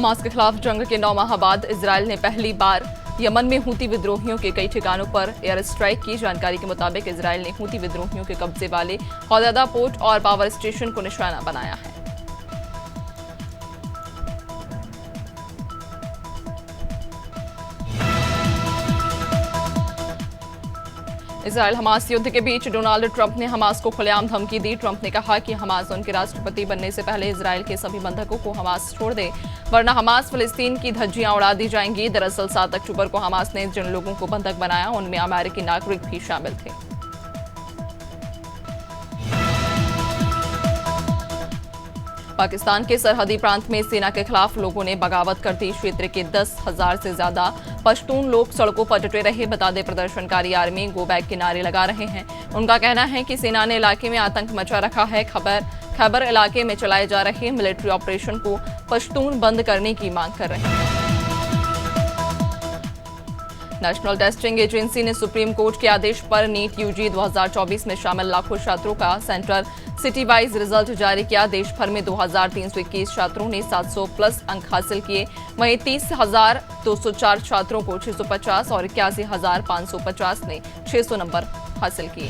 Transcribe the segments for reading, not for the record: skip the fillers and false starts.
Hamas के खिलाफ जंग के 9 माह बाद इजरायल ने पहली बार यमन में हूती विद्रोहियों के कई ठिकानों पर एयर स्ट्राइक की। जानकारी के मुताबिक इजरायल ने हूती विद्रोहियों के कब्जे वाले हौदेदा पोर्ट और पावर स्टेशन को निशाना बनाया है। इजरायल हमास युद्ध के बीच डोनाल्ड ट्रंप ने हमास को खुलेआम धमकी दी। ट्रंप ने कहा कि हमास उनके राष्ट्रपति बनने से पहले इजरायल के सभी बंधकों को हमास छोड़ दे, वरना हमास फिलिस्तीन की धज्जियां उड़ा दी जाएंगी। दरअसल 7 अक्टूबर को हमास ने जिन लोगों को बंधक बनाया उनमें अमेरिकी नागरिक भी शामिल थे। पाकिस्तान के सरहदी प्रांत में सेना के खिलाफ लोगों ने बगावत कर दी। क्षेत्र के 10,000 से ज्यादा पश्तून लोग सड़कों पर डटे रहे। बता दें, प्रदर्शनकारी आर्मी गो बैक के नारे लगा रहे हैं। उनका कहना है कि सेना ने इलाके में आतंक मचा रखा है। खैबर इलाके में चलाए जा रहे मिलिट्री ऑपरेशन को पश्तून बंद करने की मांग कर रहे हैं। नेशनल टेस्टिंग एजेंसी ने सुप्रीम कोर्ट के आदेश पर नीट यूजी 2024 में शामिल लाखों छात्रों का सेंट्रल सिटी वाइज रिजल्ट जारी किया। देश भर में 2321 छात्रों ने 700 प्लस अंक हासिल किए। वहीं 30,204 छात्रों को 650 और 81,550 ने 600 नंबर हासिल किए।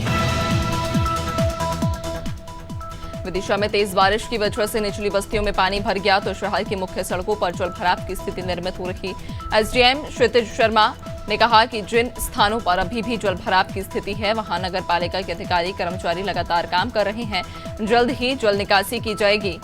विदिशा में तेज बारिश की वजह से निचली बस्तियों में पानी भर गया तो शहर की मुख्य सड़कों पर जलभराव की स्थिति निर्मित हो रही। एसडीएम क्षितिज शर्मा ने कहा कि जिन स्थानों पर अभी भी जलभराव की स्थिति है वहां नगर पालिका के अधिकारी कर्मचारी लगातार काम कर रहे हैं। जल्द ही जल निकासी की जाएगी।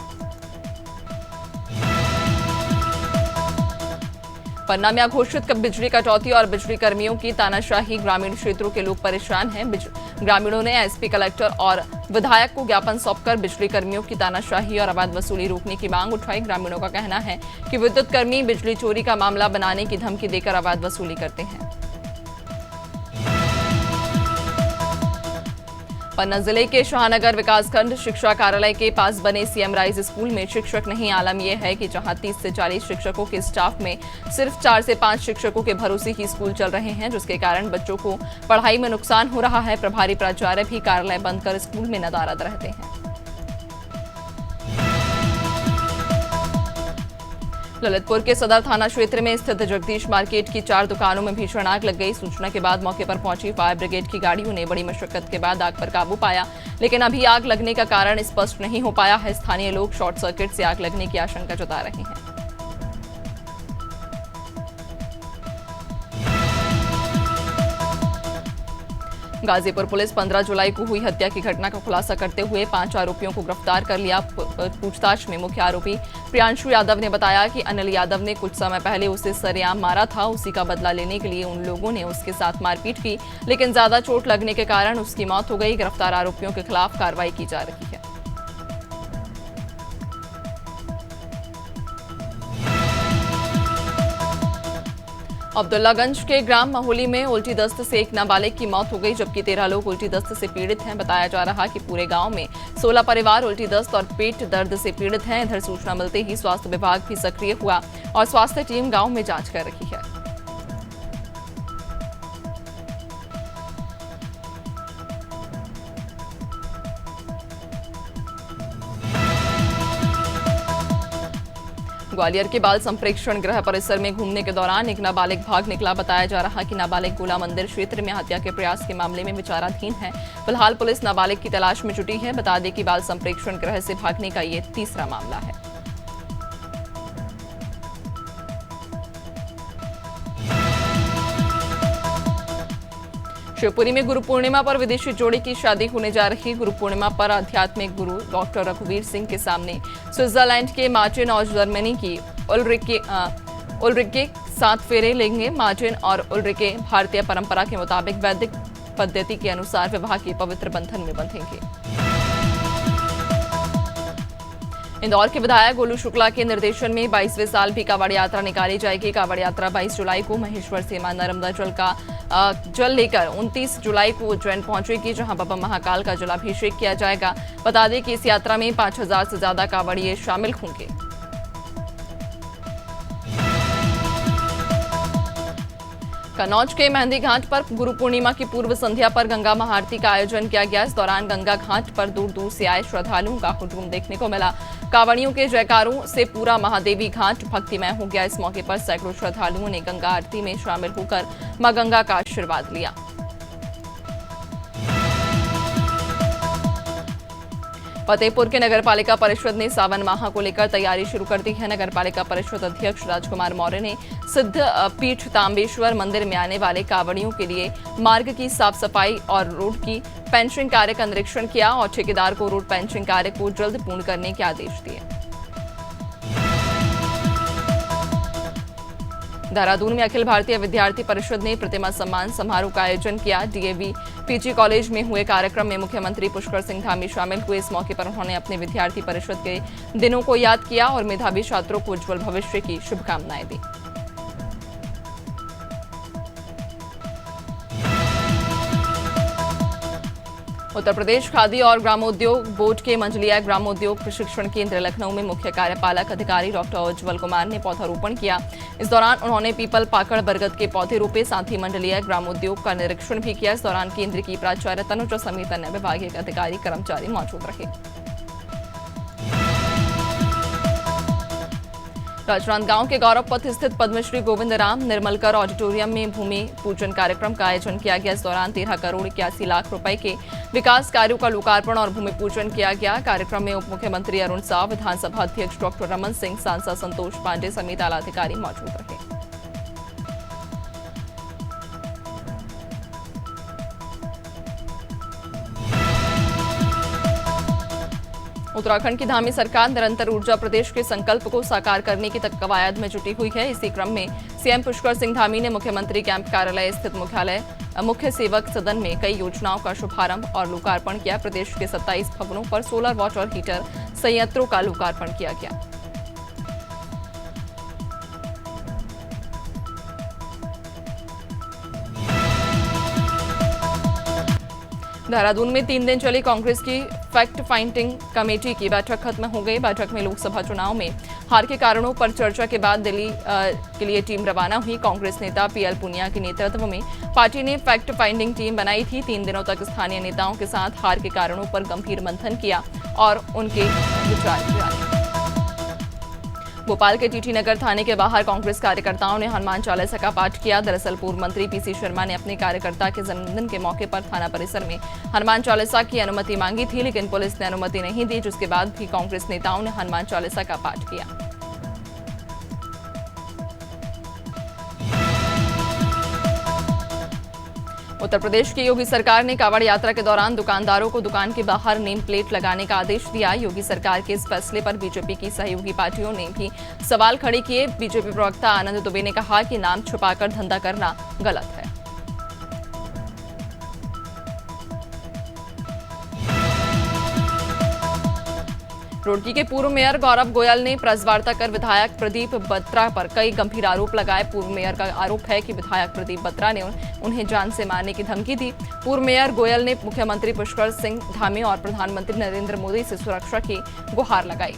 पन्ना में अघोषित बिजली कटौती और बिजली कर्मियों की तानाशाही, ग्रामीण क्षेत्रों के लोग परेशान हैं। ग्रामीणों ने एसपी, कलेक्टर और विधायक को ज्ञापन सौंपकर बिजली कर्मियों की तानाशाही और अवैध वसूली रोकने की मांग उठाई। ग्रामीणों का कहना है कि विद्युत कर्मी बिजली चोरी का मामला बनाने की धमकी देकर अवैध वसूली करते हैं। पन्ना जिले के शाहनगर विकासखंड शिक्षा कार्यालय के पास बने सीएम राइज स्कूल में शिक्षक नहीं। आलम यह है कि जहां 30 से 40 शिक्षकों के स्टाफ में सिर्फ 4 से 5 शिक्षकों के भरोसे ही स्कूल चल रहे हैं, जिसके कारण बच्चों को पढ़ाई में नुकसान हो रहा है। प्रभारी प्राचार्य भी कार्यालय बंद कर स्कूल में नदारद रहते हैं। ललितपुर के सदर थाना क्षेत्र में स्थित जगदीश मार्केट की 4 दुकानों में भीषण आग लग गई। सूचना के बाद मौके पर पहुंची फायर ब्रिगेड की गाड़ियों ने बड़ी मशक्कत के बाद आग पर काबू पाया, लेकिन अभी आग लगने का कारण स्पष्ट नहीं हो पाया है। स्थानीय लोग शॉर्ट सर्किट से आग लगने की आशंका जता रहे हैं। गाजीपुर पुलिस 15 जुलाई को हुई हत्या की घटना का खुलासा करते हुए 5 आरोपियों को गिरफ्तार कर लिया। पूछताछ में मुख्य आरोपी प्रियांशु यादव ने बताया कि अनिल यादव ने कुछ समय पहले उसे सरेआम मारा था। उसी का बदला लेने के लिए उन लोगों ने उसके साथ मारपीट की, लेकिन ज्यादा चोट लगने के कारण उसकी मौत हो गई। गिरफ्तार आरोपियों के खिलाफ कार्रवाई की जा रही है। अब्दुल्लागंज के ग्राम महोली में उल्टी दस्त से एक नाबालिग की मौत हो गई, जबकि 13 लोग उल्टी दस्त से पीड़ित हैं। बताया जा रहा कि पूरे गांव में 16 परिवार उल्टी दस्त और पेट दर्द से पीड़ित हैं। इधर सूचना मिलते ही स्वास्थ्य विभाग भी सक्रिय हुआ और स्वास्थ्य टीम गांव में जांच कर रही है। ग्वालियर के बाल संप्रेक्षण गृह परिसर में घूमने के दौरान एक नाबालिग भाग निकला। बताया जा रहा कि नाबालिग गोला मंदिर क्षेत्र में हत्या के प्रयास के मामले में विचाराधीन है। फिलहाल पुलिस नाबालिग की तलाश में जुटी है। बता दें कि बाल संप्रेक्षण गृह से भागने का ये तीसरा मामला है। शिवपुरी में गुरु पूर्णिमा पर विदेशी जोड़ी की शादी होने जा रही। गुरु पूर्णिमा पर आध्यात्मिक गुरु डॉक्टर रघुवीर सिंह के सामने स्विट्जरलैंड के मार्टिन और जर्मनी की उल्रिके 7 फेरे लेंगे। मार्टिन और उल्रिके भारतीय परंपरा के मुताबिक वैदिक पद्धति के अनुसार विवाह के पवित्र बंधन में बंधेंगे। इंदौर के विधायक गोलू शुक्ला के निर्देशन में 22वें साल भी कांवड़ यात्रा निकाली जाएगी। कांवड़ यात्रा 22 जुलाई को महेश्वर से मां नर्मदा जल लेकर 29 जुलाई को उज्जैन पहुंचेगी, जहां बाबा महाकाल का जलाभिषेक किया जाएगा। बता दें कि इस यात्रा में 5000 से ज्यादा कांवड़िये शामिल होंगे। कन्नौज के मेहंदी घाट पर गुरु पूर्णिमा की पूर्व संध्या पर गंगा महाआरती का आयोजन किया गया। इस दौरान गंगा घाट पर दूर दूर से आए श्रद्धालुओं का हुजूम देखने को मिला। कांवड़ियों के जयकारों से पूरा महादेवी घाट भक्तिमय हो गया। इस मौके पर सैकड़ों श्रद्धालुओं ने गंगा आरती में शामिल होकर मां गंगा का आशीर्वाद लिया। फतेहपुर के नगरपालिका परिषद ने सावन माह को लेकर तैयारी शुरू कर दी है। नगरपालिका परिषद अध्यक्ष राजकुमार मौर्य ने सिद्ध पीठ तांबेश्वर मंदिर में आने वाले कांवड़ियों के लिए मार्ग की साफ सफाई और रोड की पेंचिंग कार्य का निरीक्षण किया और ठेकेदार को रोड पेंचिंग कार्य को जल्द पूर्ण करने के आदेश दिए। देहरादून में अखिल भारतीय विद्यार्थी परिषद ने प्रतिमा सम्मान समारोह का आयोजन किया। डीएवी पीजी कॉलेज में हुए कार्यक्रम में मुख्यमंत्री पुष्कर सिंह धामी शामिल हुए। इस मौके पर उन्होंने अपने विद्यार्थी परिषद के दिनों को याद किया और मेधावी छात्रों को उज्जवल भविष्य की शुभकामनाएं दी। उत्तर प्रदेश खादी और ग्रामोद्योग बोर्ड के मंझलिया ग्रामोद्योग प्रशिक्षण केंद्र लखनऊ में मुख्य कार्यपालक अधिकारी डॉक्टर उज्जवल कुमार ने पौधारोपण किया। इस दौरान उन्होंने पीपल, पाकड़, बरगद के पौधे रोपे। साथ ही मंडलीय ग्रामोद्योग का निरीक्षण भी किया। इस दौरान केंद्र की प्राचार्य तनुजा समेत अन्य विभागीय अधिकारी कर्मचारी मौजूद रहे। राजनांदगांव के गौरव पथ स्थित पद्मश्री गोविंद राम निर्मलकर ऑडिटोरियम में भूमि पूजन कार्यक्रम का आयोजन किया गया। इस दौरान 13 करोड़ 81 लाख रुपए के विकास कार्यों का लोकार्पण और भूमि पूजन किया गया। कार्यक्रम में उप मुख्यमंत्री अरुण साव, विधानसभा अध्यक्ष डॉक्टर रमन सिंह, सांसद संतोष पांडे समेत आला अधिकारी मौजूद रहे। उत्तराखंड की धामी सरकार निरंतर ऊर्जा प्रदेश के संकल्प को साकार करने की कवायद में जुटी हुई है। इसी क्रम में सीएम पुष्कर सिंह धामी ने मुख्यमंत्री कैंप कार्यालय स्थित मुख्य सेवक सदन में कई योजनाओं का शुभारंभ और लोकार्पण किया। प्रदेश के 27 भवनों पर सोलर वाटर हीटर संयंत्रों का लोकार्पण किया गया। देहरादून में 3 दिन चली कांग्रेस की फैक्ट फाइंडिंग कमेटी की बैठक खत्म हो गई। बैठक में लोकसभा चुनाव में हार के कारणों पर चर्चा के बाद दिल्ली के लिए टीम रवाना हुई। कांग्रेस नेता पीएल पुनिया के नेतृत्व में पार्टी ने फैक्ट फाइंडिंग टीम बनाई थी। 3 दिनों तक स्थानीय नेताओं के साथ हार के कारणों पर गंभीर मंथन किया और उनके विचार जाने। भोपाल के टीटी नगर थाने के बाहर कांग्रेस कार्यकर्ताओं ने हनुमान चालीसा का पाठ किया। दरअसल पूर्व मंत्री पीसी शर्मा ने अपने कार्यकर्ता के जन्मदिन के मौके पर थाना परिसर में हनुमान चालीसा की अनुमति मांगी थी, लेकिन पुलिस ने अनुमति नहीं दी, जिसके बाद भी कांग्रेस नेताओं ने हनुमान चालीसा का पाठ किया। उत्तर प्रदेश की योगी सरकार ने कांवड़ यात्रा के दौरान दुकानदारों को दुकान के बाहर नेम प्लेट लगाने का आदेश दिया। योगी सरकार के इस फैसले पर बीजेपी की सहयोगी पार्टियों ने भी सवाल खड़े किए। बीजेपी प्रवक्ता आनंद दुबे ने कहा कि नाम छुपाकर धंधा करना गलत है। रुड़की के पूर्व मेयर गौरव गोयल ने प्रेस वार्ता कर विधायक प्रदीप बत्रा पर कई गंभीर आरोप लगाए। पूर्व मेयर का आरोप है कि विधायक प्रदीप बत्रा ने उन्हें जान से मारने की धमकी दी। पूर्व मेयर गोयल ने मुख्यमंत्री पुष्कर सिंह धामी और प्रधानमंत्री नरेंद्र मोदी से सुरक्षा की गुहार लगाई।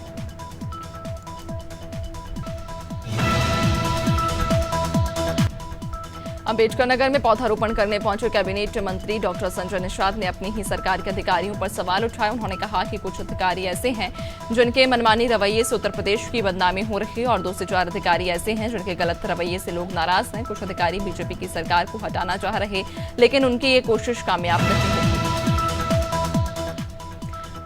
अंबेडकर नगर में पौधारोपण करने पहुंचे कैबिनेट मंत्री डॉक्टर संजय निषाद ने अपनी ही सरकार के अधिकारियों पर सवाल उठाए। उन्होंने कहा कि कुछ अधिकारी ऐसे हैं जिनके मनमानी रवैये से उत्तर प्रदेश की बदनामी हो रही है और 2 से 4 अधिकारी ऐसे हैं जिनके गलत रवैये से लोग नाराज हैं। कुछ अधिकारी बीजेपी की सरकार को हटाना चाह रहे, लेकिन उनकी ये कोशिश कामयाब नहीं होगी।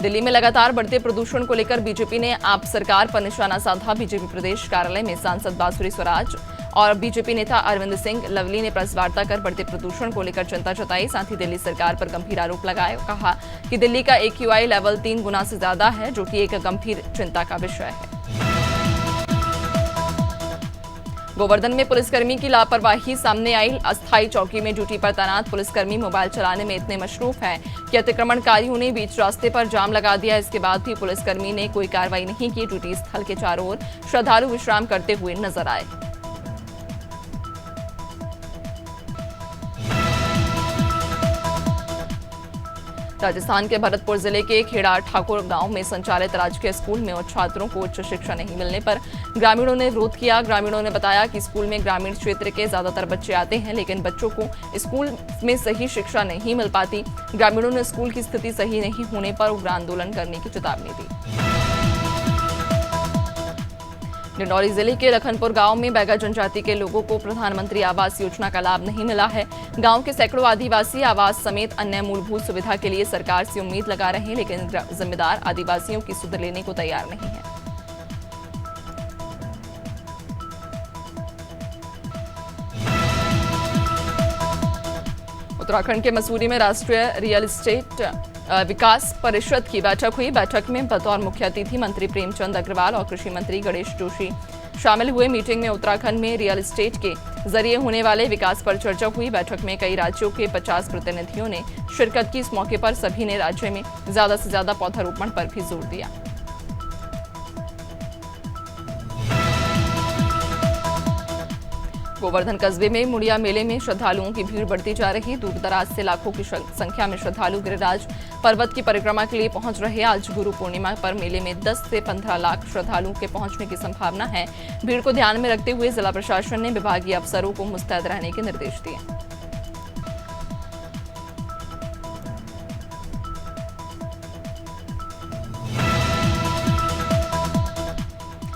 दिल्ली में लगातार बढ़ते प्रदूषण को लेकर बीजेपी ने आप सरकार पर निशाना साधा। बीजेपी प्रदेश कार्यालय में सांसद बांसुरी स्वराज और बीजेपी नेता अरविंद सिंह लवली ने प्रेस वार्ता कर बढ़ते प्रदूषण को लेकर चिंता जताई। साथ ही दिल्ली सरकार पर गंभीर आरोप लगाए। कहा कि दिल्ली का AQI लेवल 3 गुना से ज्यादा है, जो कि एक गंभीर चिंता का विषय है। गोवर्धन में पुलिसकर्मी की लापरवाही सामने आई। अस्थायी चौकी में ड्यूटी पर तैनात पुलिसकर्मी मोबाइल चलाने में इतने मशरूफ हैं कि अतिक्रमणकारियों ने बीच रास्ते पर जाम लगा दिया। इसके बाद भी पुलिसकर्मी ने कोई कार्रवाई नहीं की। ड्यूटी स्थल के चारों ओर श्रद्धालु विश्राम करते हुए नजर आए। राजस्थान के भरतपुर जिले के खेड़ा ठाकुर गांव में संचालित राजकीय स्कूल में उच्च छात्रों को उच्च शिक्षा नहीं मिलने पर ग्रामीणों ने विरोध किया। ग्रामीणों ने बताया कि स्कूल में ग्रामीण क्षेत्र के ज्यादातर बच्चे आते हैं, लेकिन बच्चों को स्कूल में सही शिक्षा नहीं मिल पाती। ग्रामीणों ने स्कूल की स्थिति सही नहीं होने पर उग्र आंदोलन करने की चेतावनी दी। डिंडौरी जिले के लखनपुर गांव में बैगा जनजाति के लोगों को प्रधानमंत्री आवास योजना का लाभ नहीं मिला है। गांव के सैकड़ों आदिवासी आवास समेत अन्य मूलभूत सुविधा के लिए सरकार से उम्मीद लगा रहे हैं, लेकिन जिम्मेदार आदिवासियों की सुध लेने को तैयार नहीं है। उत्तराखंड के मसूरी में राष्ट्रीय रियल एस्टेट विकास परिषद की बैठक हुई। बैठक में बतौर मुख्य अतिथि मंत्री प्रेमचंद अग्रवाल और कृषि मंत्री गणेश जोशी शामिल हुए। मीटिंग में उत्तराखंड में रियल एस्टेट के जरिए होने वाले विकास पर चर्चा हुई। बैठक में कई राज्यों के 50 प्रतिनिधियों ने शिरकत की। इस मौके पर सभी ने राज्य में ज्यादा से ज्यादा पौधारोपण पर भी जोर दिया। गोवर्धन कस्बे में मुड़िया मेले में श्रद्धालुओं की भीड़ बढ़ती जा रही। दूर दराज से लाखों की संख्या में श्रद्धालु गिरिराज पर्वत की परिक्रमा के लिए पहुंच रहे। आज गुरु पूर्णिमा पर मेले में 10 से 15 लाख श्रद्धालुओं के पहुंचने की संभावना है। भीड़ को ध्यान में रखते हुए जिला प्रशासन ने विभागीय अफसरों को मुस्तैद रहने के निर्देश दिए।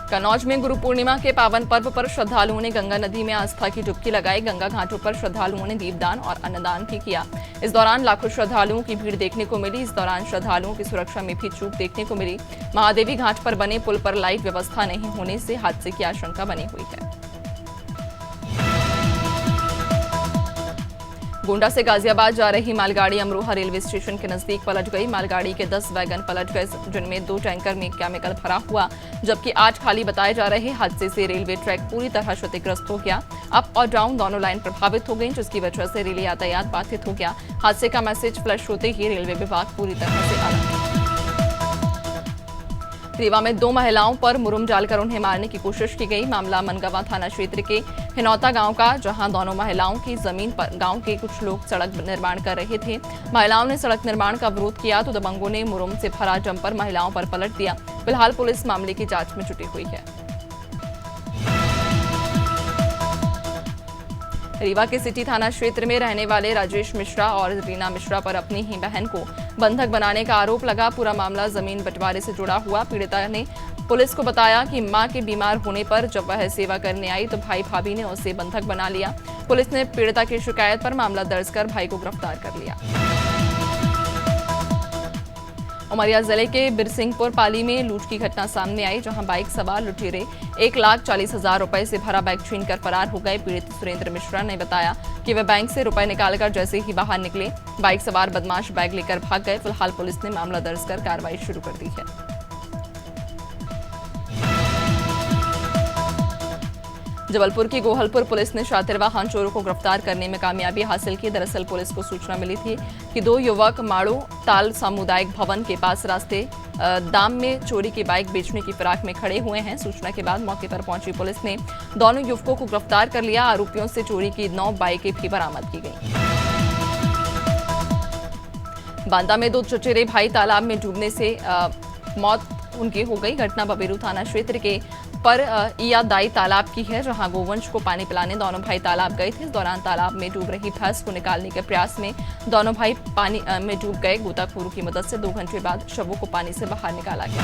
कन्नौज में गुरु पूर्णिमा के पावन पर्व पर श्रद्धालुओं ने गंगा नदी में आस्था की डुबकी लगाई। गंगा घाटों पर श्रद्धालुओं ने दीपदान और अन्नदान भी किया। इस दौरान लाखों श्रद्धालुओं की भीड़ देखने को मिली। इस दौरान श्रद्धालुओं की सुरक्षा में भी चूक देखने को मिली। महादेवी घाट पर बने पुल पर लाइट व्यवस्था नहीं होने से हादसे की आशंका बनी हुई है। गोंडा से गाजियाबाद जा रही मालगाड़ी अमरोहा रेलवे स्टेशन के नजदीक पलट गई। मालगाड़ी के 10 वैगन पलट गए, जिनमें 2 टैंकर में केमिकल भरा हुआ, जबकि 8 खाली बताए जा रहे। हादसे से रेलवे ट्रैक पूरी तरह क्षतिग्रस्त हो गया। अप और डाउन दोनों लाइन प्रभावित हो गई, जिसकी वजह से रेल यातायात बाधित हो गया। हादसे का मैसेज फ्लश होते ही रेलवे विभाग पूरी तरह से अलर्ट। रीवा में 2 महिलाओं पर मुरुम डालकर उन्हें मारने की कोशिश की गई। मामला मनगवा थाना क्षेत्र के हिनौता गांव का, जहां दोनों महिलाओं की जमीन पर गांव के कुछ लोग सड़क निर्माण कर रहे थे। महिलाओं ने सड़क निर्माण का विरोध किया तो दबंगों ने मुरुम से भरा डंपर महिलाओं पर पलट दिया। फिलहाल पुलिस मामले की जांच में जुटी हुई है। रीवा के सिटी थाना क्षेत्र में रहने वाले राजेश मिश्रा और रीना मिश्रा पर अपनी ही बहन को बंधक बनाने का आरोप लगा। पूरा मामला जमीन बंटवारे से जुड़ा हुआ। पीड़िता ने पुलिस को बताया कि मां के बीमार होने पर जब वह सेवा करने आई तो भाई भाभी ने उसे बंधक बना लिया। पुलिस ने पीड़िता की शिकायत पर मामला दर्ज कर भाई को गिरफ्तार कर लिया। उमरिया जिले के बिरसिंहपुर पाली में लूट की घटना सामने आई, जहां बाइक सवार लुटेरे 1,40,000 रुपए से भरा बैग छीनकर फरार हो गए। पीड़ित सुरेंद्र मिश्रा ने बताया कि वे बैंक से रुपए निकालकर जैसे ही बाहर निकले, बाइक सवार बदमाश बैग लेकर भाग गए। फिलहाल पुलिस ने मामला दर्ज कर कार्रवाई शुरू कर दी है। जबलपुर की गोहलपुर पुलिस ने शातिर वाहन चोरों को गिरफ्तार करने में कामयाबी हासिल की। दरअसल पुलिस को सूचना मिली थी कि 2 युवक माड़ो ताल सामुदायिक भवन के पास रास्ते दाम में चोरी की बाइक बेचने की फिराक में खड़े हुए हैं। सूचना के बाद मौके पर पहुंची पुलिस ने दोनों युवकों को गिरफ्तार कर लिया। आरोपियों से चोरी की 9 बाइकें भी बरामद की गई। बांदा में 2 चचेरे भाई तालाब में डूबने से मौत उनकी हो गई। घटना बबेरू थाना क्षेत्र के पर इयादाई तालाब की है, जहां गोवंश को पानी पिलाने दोनों भाई तालाब गए थे। इस दौरान तालाब में डूब रही भैंस को निकालने के प्रयास में दोनों भाई पानी में डूब गए। गोताखोरों की मदद से 2 घंटे बाद शवों को पानी से बाहर निकाला गया।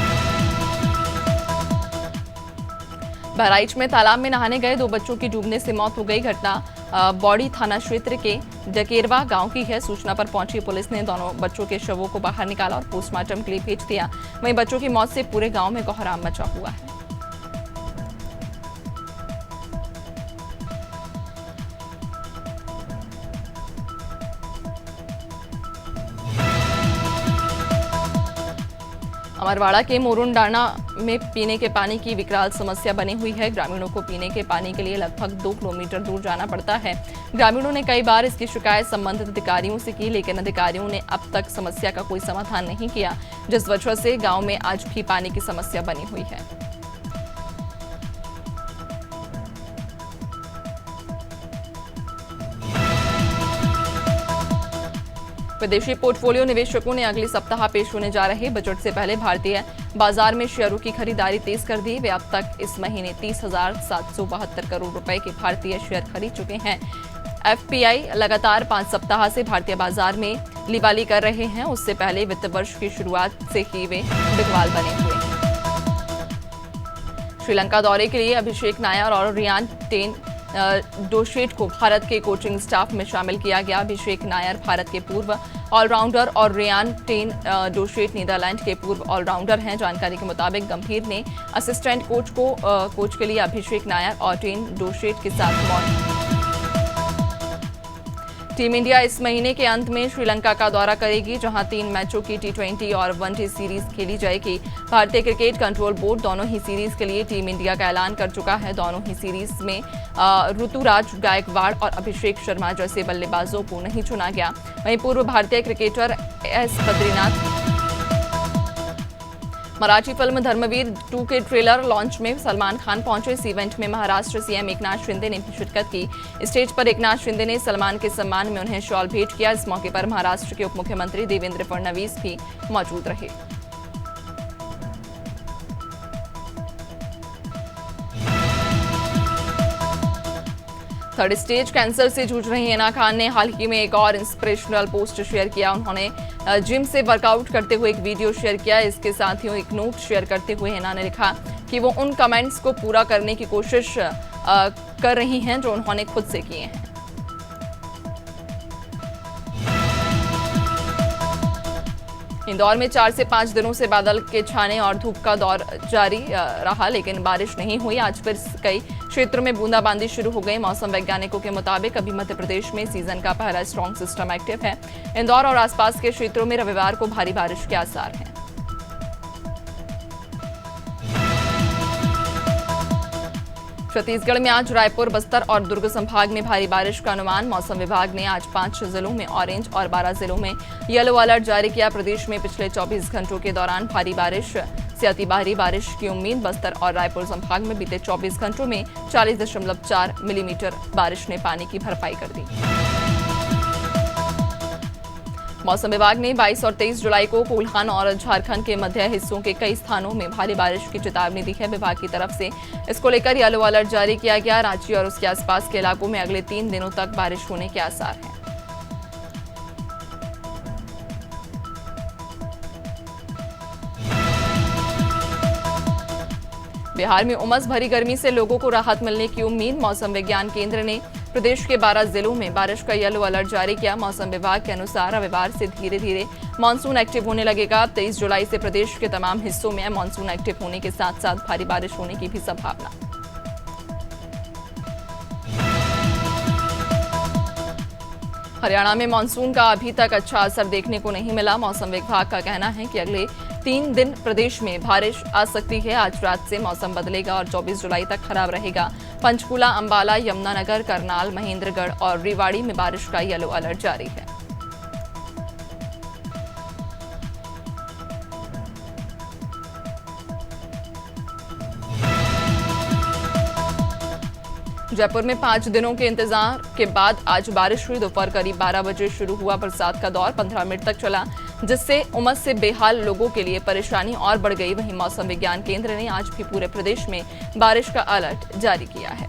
बहराइच में तालाब में नहाने गए 2 बच्चों की डूबने से मौत हो गई। घटना बौड़ी थाना क्षेत्र के जकेरवा गांव की है। सूचना पर पहुंची पुलिस ने दोनों बच्चों के शवों को बाहर निकाला और पोस्टमार्टम के लिए भेज दिया। वहीं बच्चों की मौत से पूरे गांव में कोहराम मचा हुआ है। अमरवाड़ा के मोरुंडाना में पीने के पानी की विकराल समस्या बनी हुई है। ग्रामीणों को पीने के पानी के लिए लगभग 2 किलोमीटर दूर जाना पड़ता है। ग्रामीणों ने कई बार इसकी शिकायत संबंधित अधिकारियों से की, लेकिन अधिकारियों ने अब तक समस्या का कोई समाधान नहीं किया, जिस वजह से गांव में आज भी पानी की समस्या बनी हुई है। विदेशी पोर्टफोलियो निवेशकों ने अगले सप्ताह पेश होने जा रहे बजट से पहले भारतीय बाजार में शेयरों की खरीदारी तेज कर दी। वे अब तक इस महीने 30,772 करोड़ रुपए के भारतीय शेयर खरीद चुके हैं। एफपीआई लगातार 5 सप्ताह से भारतीय बाजार में लिवाली कर रहे हैं। उससे पहले वित्त वर्ष की शुरुआत से ही वे बिकवाल बने हुए हैं। श्रीलंका दौरे के लिए अभिषेक नायर और रियान टेन डोशेट को भारत के कोचिंग स्टाफ में शामिल किया गया। अभिषेक नायर भारत के पूर्व ऑलराउंडर और रियान टेन डोशेट नीदरलैंड के पूर्व ऑलराउंडर हैं। जानकारी के मुताबिक गंभीर ने असिस्टेंट कोच के लिए अभिषेक नायर और टेन डोशेट के साथ मौजूद। टीम इंडिया इस महीने के अंत में श्रीलंका का दौरा करेगी, जहां 3 मैचों की T20 और वनडे सीरीज खेली जाएगी। भारतीय क्रिकेट कंट्रोल बोर्ड दोनों ही सीरीज के लिए टीम इंडिया का ऐलान कर चुका है। दोनों ही सीरीज में ऋतुराज गायकवाड़ और अभिषेक शर्मा जैसे बल्लेबाजों को नहीं चुना गया। वहीं पूर्व भारतीय cricketer S Badrinath Marathi film Dharmaveer 2 के ट्रेलर लॉन्च में सलमान खान पहुंचे। इस इवेंट में महाराष्ट्र सीएम एकनाथ शिंदे ने भी शिरकत की। स्टेज पर एकनाथ शिंदे ने सलमान के सम्मान में उन्हें शॉल भेंट किया। इस मौके पर महाराष्ट्र के उप मुख्यमंत्री देवेंद्र फडणवीस भी मौजूद रहे। थर्ड स्टेज कैंसर से जूझ रही हिना खान ने हाल ही में एक और इंस्पिरेशनल पोस्ट शेयर किया। उन्होंने जिम से वर्कआउट करते हुए एक वीडियो शेयर किया। इसके साथ ही एक नोट शेयर करते हुए हिना ने लिखा कि वो उन कमेंट्स को पूरा करने की कोशिश कर रही हैं जो उन्होंने खुद से किए हैं। इंदौर में 4 से 5 दिनों से बादल के छाने और धूप का दौर जारी रहा, लेकिन बारिश नहीं हुई। आज फिर कई क्षेत्रों में बूंदाबांदी शुरू हो गई। मौसम वैज्ञानिकों के मुताबिक अभी मध्य प्रदेश में सीजन का पहला स्ट्रॉन्ग सिस्टम एक्टिव है। इंदौर और आसपास के क्षेत्रों में रविवार को भारी बारिश के आसार हैं। छत्तीसगढ़ में आज रायपुर, बस्तर और दुर्ग संभाग में भारी बारिश का अनुमान। मौसम विभाग ने आज 5 जिलों में ऑरेंज और 12 जिलों में येलो अलर्ट जारी किया। प्रदेश में पिछले 24 घंटों के दौरान भारी बारिश से अति भारी बारिश की उम्मीद। बस्तर और रायपुर संभाग में बीते 24 घंटों में 40.4 मिलीमीटर बारिश ने पानी की भरपाई कर दी। मौसम विभाग ने 22 और 23 जुलाई को कोल्हान और झारखंड के मध्य हिस्सों के कई स्थानों में भारी बारिश की चेतावनी दी है। विभाग की तरफ से इसको लेकर येलो अलर्ट जारी किया गया। रांची और उसके आसपास के इलाकों में अगले 3 दिनों तक बारिश होने के आसार हैं। बिहार में उमस भरी गर्मी से लोगों को राहत मिलने की उम्मीद। मौसम विज्ञान केंद्र ने प्रदेश के 12 जिलों में बारिश का येलो अलर्ट जारी किया। मौसम विभाग के अनुसार रविवार से धीरे धीरे मानसून एक्टिव होने लगेगा। 23 जुलाई से प्रदेश के तमाम हिस्सों में मानसून एक्टिव होने के साथ साथ भारी बारिश होने की भी संभावना। हरियाणा में मानसून का अभी तक अच्छा असर देखने को नहीं मिला। मौसम विभाग का कहना है कि अगले 3 दिन प्रदेश में बारिश आ सकती है। आज रात से मौसम बदलेगा और 24 जुलाई तक खराब रहेगा। पंचकुला, अंबाला, यमुनानगर, करनाल, महेंद्रगढ़ और रेवाड़ी में बारिश का येलो अलर्ट जारी है। जयपुर में 5 दिनों के इंतजार के बाद आज बारिश हुई। दोपहर करीब 12 बजे शुरू हुआ बरसात का दौर 15 मिनट तक चला, जिससे उमस से बेहाल लोगों के लिए परेशानी और बढ़ गई। वहीं मौसम विज्ञान केंद्र ने आज भी पूरे प्रदेश में बारिश का अलर्ट जारी किया है।